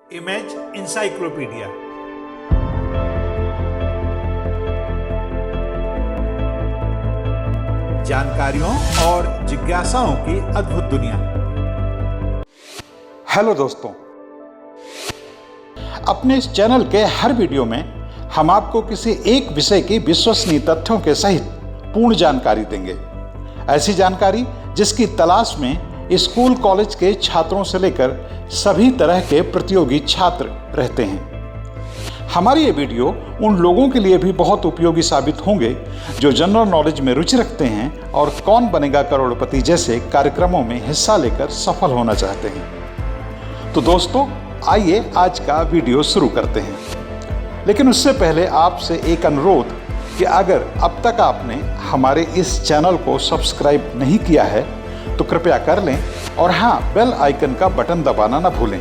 Image encyclopedia. जानकारियों और जिज्ञासाओं की अद्भुत दुनिया। हेलो दोस्तों, अपने इस चैनल के हर वीडियो में हम आपको किसी एक विषय की विश्वसनीय तथ्यों के सहित पूर्ण जानकारी देंगे। ऐसी जानकारी जिसकी तलाश में स्कूल कॉलेज के छात्रों से लेकर सभी तरह के प्रतियोगी छात्र रहते हैं। हमारी ये वीडियो उन लोगों के लिए भी बहुत उपयोगी साबित होंगे जो जनरल नॉलेज में रुचि रखते हैं और कौन बनेगा करोड़पति जैसे कार्यक्रमों में हिस्सा लेकर सफल होना चाहते हैं। तो दोस्तों, आइए आज का वीडियो शुरू करते हैं। लेकिन उससे पहले आपसे एक अनुरोध कि अगर अब तक आपने हमारे इस चैनल को सब्सक्राइब नहीं किया है तो कृपया कर लें और हाँ, बेल आइकन का बटन दबाना ना भूलें,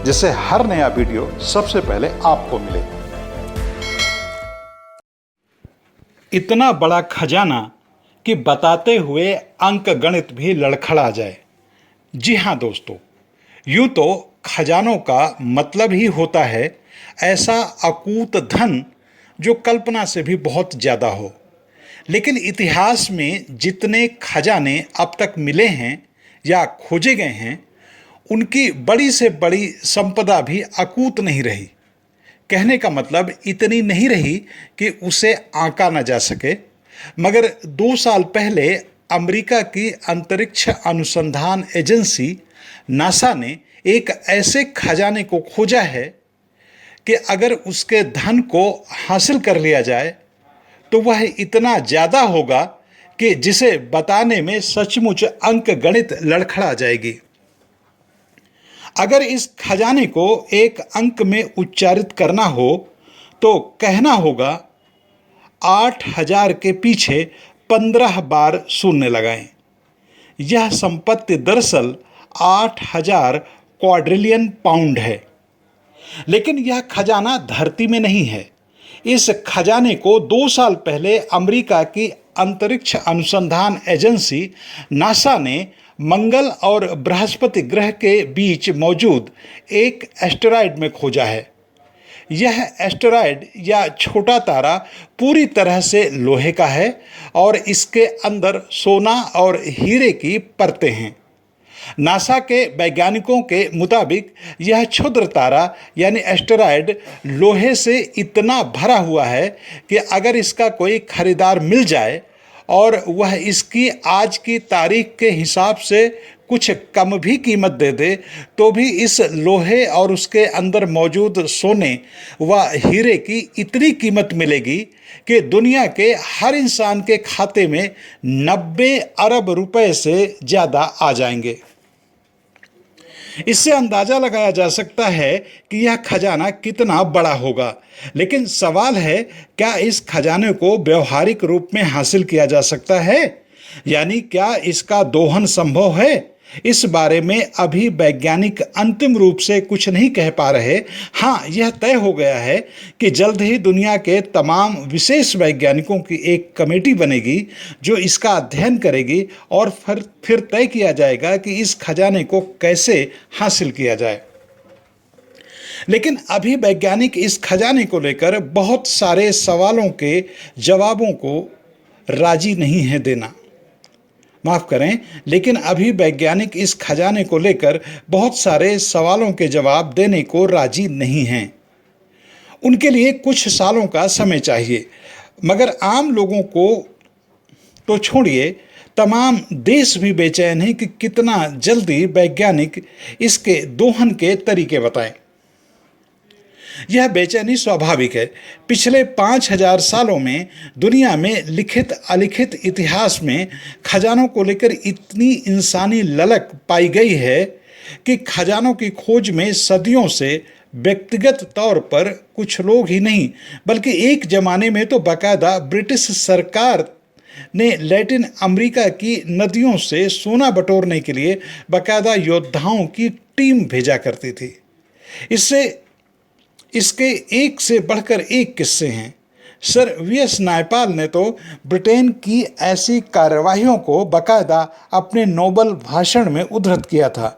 जिससे हर नया वीडियो सबसे पहले आपको मिले। इतना बड़ा खजाना कि बताते हुए अंक गणित भी लड़खड़ा जाए। जी हाँ दोस्तों, यूं तो खजानों का मतलब ही होता है ऐसा अकूत धन जो कल्पना से भी बहुत ज़्यादा हो। लेकिन इतिहास में जितने खजाने अब तक मिले हैं या खोजे गए हैं, उनकी बड़ी से बड़ी संपदा भी अकूत नहीं रही। कहने का मतलब इतनी नहीं रही कि उसे आंका न जा सके। मगर 2 साल पहले अमेरिका की अंतरिक्ष अनुसंधान एजेंसी नासा ने एक ऐसे खजाने को खोजा है कि अगर उसके धन को हासिल कर लिया जाए तो वह इतना ज़्यादा होगा कि जिसे बताने में सचमुच अंक गणित लड़खड़ा जाएगी। अगर इस खजाने को एक अंक में उच्चारित करना हो तो कहना होगा 8000 के पीछे 15 बार शून्य लगाएं। यह संपत्ति दरअसल 8000 क्वाड्रिलियन पाउंड है। लेकिन यह खजाना धरती में नहीं है। इस खजाने को 2 साल पहले अमेरिका की अंतरिक्ष अनुसंधान एजेंसी नासा ने मंगल और बृहस्पति ग्रह के बीच मौजूद एक एस्टेरॉयड में खोजा है। यह एस्टेरॉयड या छोटा तारा पूरी तरह से लोहे का है और इसके अंदर सोना और हीरे की परतें हैं। नासा के वैज्ञानिकों के मुताबिक यह क्षुद्र तारा यानी एस्टेरॉयड लोहे से इतना भरा हुआ है कि अगर इसका कोई खरीदार मिल जाए और वह इसकी आज की तारीख के हिसाब से कुछ कम भी कीमत दे दे तो भी इस लोहे और उसके अंदर मौजूद सोने व हीरे की इतनी कीमत मिलेगी कि दुनिया के हर इंसान के खाते में 90 अरब रुपए से ज़्यादा आ जाएंगे। इससे अंदाजा लगाया जा सकता है कि यह खजाना कितना बड़ा होगा। लेकिन सवाल है, क्या इस खजाने को व्यवहारिक रूप में हासिल किया जा सकता है? यानी क्या इसका दोहन संभव है? इस बारे में अभी वैज्ञानिक अंतिम रूप से कुछ नहीं कह पा रहे। हाँ, यह तय हो गया है कि जल्द ही दुनिया के तमाम विशेष वैज्ञानिकों की एक कमेटी बनेगी जो इसका अध्ययन करेगी और फिर तय किया जाएगा कि इस खजाने को कैसे हासिल किया जाए। लेकिन अभी वैज्ञानिक इस खजाने को लेकर बहुत सारे सवालों के जवाबों को राजी नहीं है देना। माफ़ करें, लेकिन अभी वैज्ञानिक इस खजाने को लेकर बहुत सारे सवालों के जवाब देने को राजी नहीं हैं। उनके लिए कुछ सालों का समय चाहिए। मगर आम लोगों को तो छोड़िए, तमाम देश भी बेचैन हैं कि कितना जल्दी वैज्ञानिक इसके दोहन के तरीके बताएं। यह बेचैनी स्वाभाविक है। पिछले 5000 सालों में दुनिया में लिखित अलिखित इतिहास में खजानों को लेकर इतनी इंसानी ललक पाई गई है कि खजानों की खोज में सदियों से व्यक्तिगत तौर पर कुछ लोग ही नहीं बल्कि एक ज़माने में तो बाकायदा ब्रिटिश सरकार ने लैटिन अमेरिका की नदियों से सोना बटोरने के लिए बाकायदा योद्धाओं की टीम भेजा करती थी। इसके एक से बढ़कर एक किस्से हैं। Sir VS. नायपाल ने तो ब्रिटेन की ऐसी कार्यवाहियों को बाकायदा अपने नोबल भाषण में उद्धृत किया था।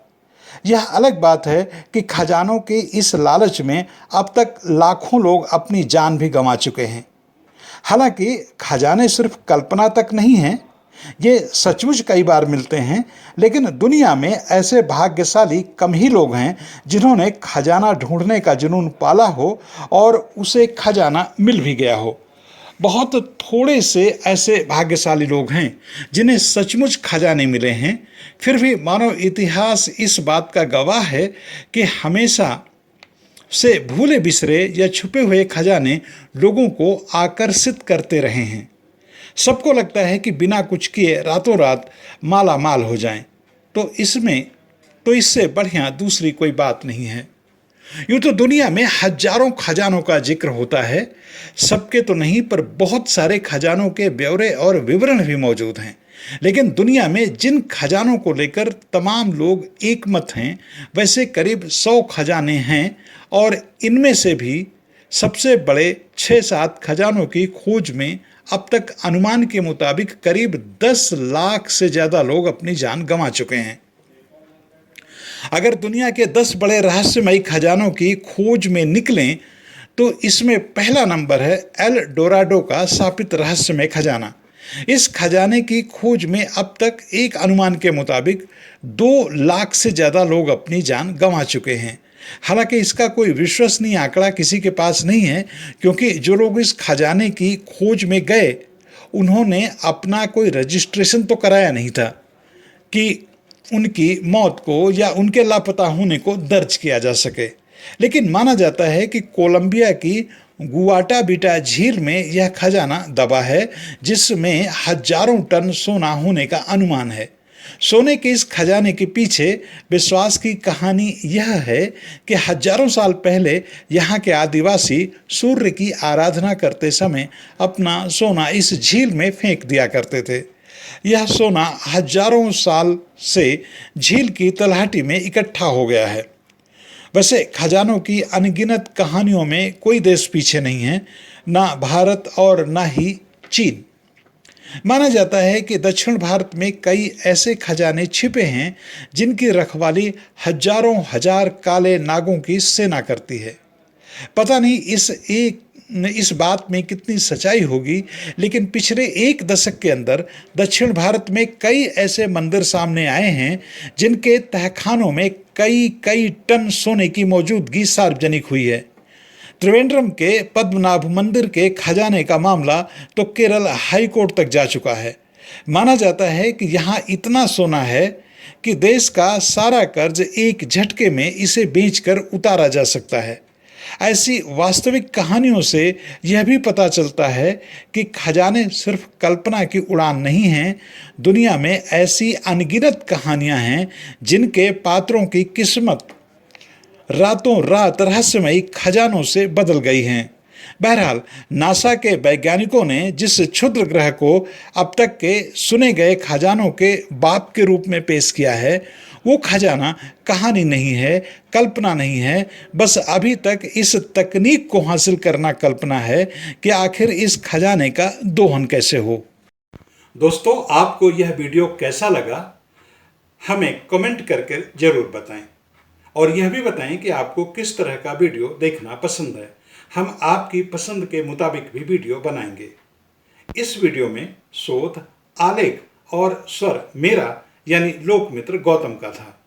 यह अलग बात है कि खजानों के इस लालच में अब तक लाखों लोग अपनी जान भी गंवा चुके हैं। हालांकि खजाने सिर्फ कल्पना तक नहीं हैं, ये सचमुच कई बार मिलते हैं, लेकिन दुनिया में ऐसे भाग्यशाली कम ही लोग हैं जिन्होंने खजाना ढूंढने का जुनून पाला हो और उसे खजाना मिल भी गया हो। बहुत थोड़े से ऐसे भाग्यशाली लोग हैं जिन्हें सचमुच खजाने मिले हैं। फिर भी मानव इतिहास इस बात का गवाह है कि हमेशा से भूले बिसरे या छुपे हुए खजाने लोगों को आकर्षित करते रहे हैं। सबको लगता है कि बिना कुछ किए रातों रात माला माल हो जाएं, तो इससे बढ़िया दूसरी कोई बात नहीं है। यूं तो दुनिया में हजारों खजानों का जिक्र होता है, सबके तो नहीं पर बहुत सारे खजानों के ब्यौरे और विवरण भी मौजूद हैं। लेकिन दुनिया में जिन खजानों को लेकर तमाम लोग एकमत हैं, वैसे करीब 100 खजाने हैं और इनमें से भी सबसे बड़े 6-7 खजानों की खोज में अब तक अनुमान के मुताबिक करीब 10 लाख से ज़्यादा लोग अपनी जान गंवा चुके हैं। अगर दुनिया के 10 बड़े रहस्यमयी खजानों की खोज में निकलें तो इसमें पहला नंबर है एल डोराडो का शापित रहस्यमय खजाना। इस खजाने की खोज में अब तक एक अनुमान के मुताबिक 2 लाख से ज़्यादा लोग अपनी जान गंवा चुके हैं। हालांकि इसका कोई विश्वसनीय आंकड़ा किसी के पास नहीं है, क्योंकि जो लोग इस खजाने की खोज में गए उन्होंने अपना कोई रजिस्ट्रेशन तो कराया नहीं था कि उनकी मौत को या उनके लापता होने को दर्ज किया जा सके। लेकिन माना जाता है कि कोलंबिया की गुआटाबीटा झील में यह खजाना दबा है, जिसमें हजारों टन सोना होने का अनुमान है। सोने के इस खजाने के पीछे विश्वास की कहानी यह है कि हजारों साल पहले यहाँ के आदिवासी सूर्य की आराधना करते समय अपना सोना इस झील में फेंक दिया करते थे। यह सोना हजारों साल से झील की तलहटी में इकट्ठा हो गया है। वैसे खजानों की अनगिनत कहानियों में कोई देश पीछे नहीं है, ना भारत और ना ही चीन। माना जाता है कि दक्षिण भारत में कई ऐसे खजाने छिपे हैं जिनकी रखवाली हजारों हजार काले नागों की सेना करती है। पता नहीं इस बात में कितनी सच्चाई होगी, लेकिन पिछले 1 दशक के अंदर दक्षिण भारत में कई ऐसे मंदिर सामने आए हैं जिनके तहखानों में कई टन सोने की मौजूदगी सार्वजनिक हुई है। त्रिवेंद्रम के पद्मनाभ मंदिर के खजाने का मामला तो केरल हाई कोर्ट तक जा चुका है। माना जाता है कि यहाँ इतना सोना है कि देश का सारा कर्ज एक झटके में इसे बेचकर उतारा जा सकता है। ऐसी वास्तविक कहानियों से यह भी पता चलता है कि खजाने सिर्फ कल्पना की उड़ान नहीं हैं। दुनिया में ऐसी अनगिनत कहानियां हैं जिनके पात्रों की किस्मत रातों रात रहस्यमयी खजानों से बदल गई हैं। बहरहाल, नासा के वैज्ञानिकों ने जिस क्षुद्र ग्रह को अब तक के सुने गए खजानों के बाप के रूप में पेश किया है, वो खजाना कहानी नहीं है, कल्पना नहीं है। बस अभी तक इस तकनीक को हासिल करना कल्पना है कि आखिर इस खजाने का दोहन कैसे हो। दोस्तों, आपको यह वीडियो कैसा लगा हमें कमेंट करके जरूर बताएं, और यह भी बताएं कि आपको किस तरह का वीडियो देखना पसंद है। हम आपकी पसंद के मुताबिक भी वीडियो बनाएंगे। इस वीडियो में शोध, आलेख और स्वर मेरा यानी लोकमित्र गौतम का था।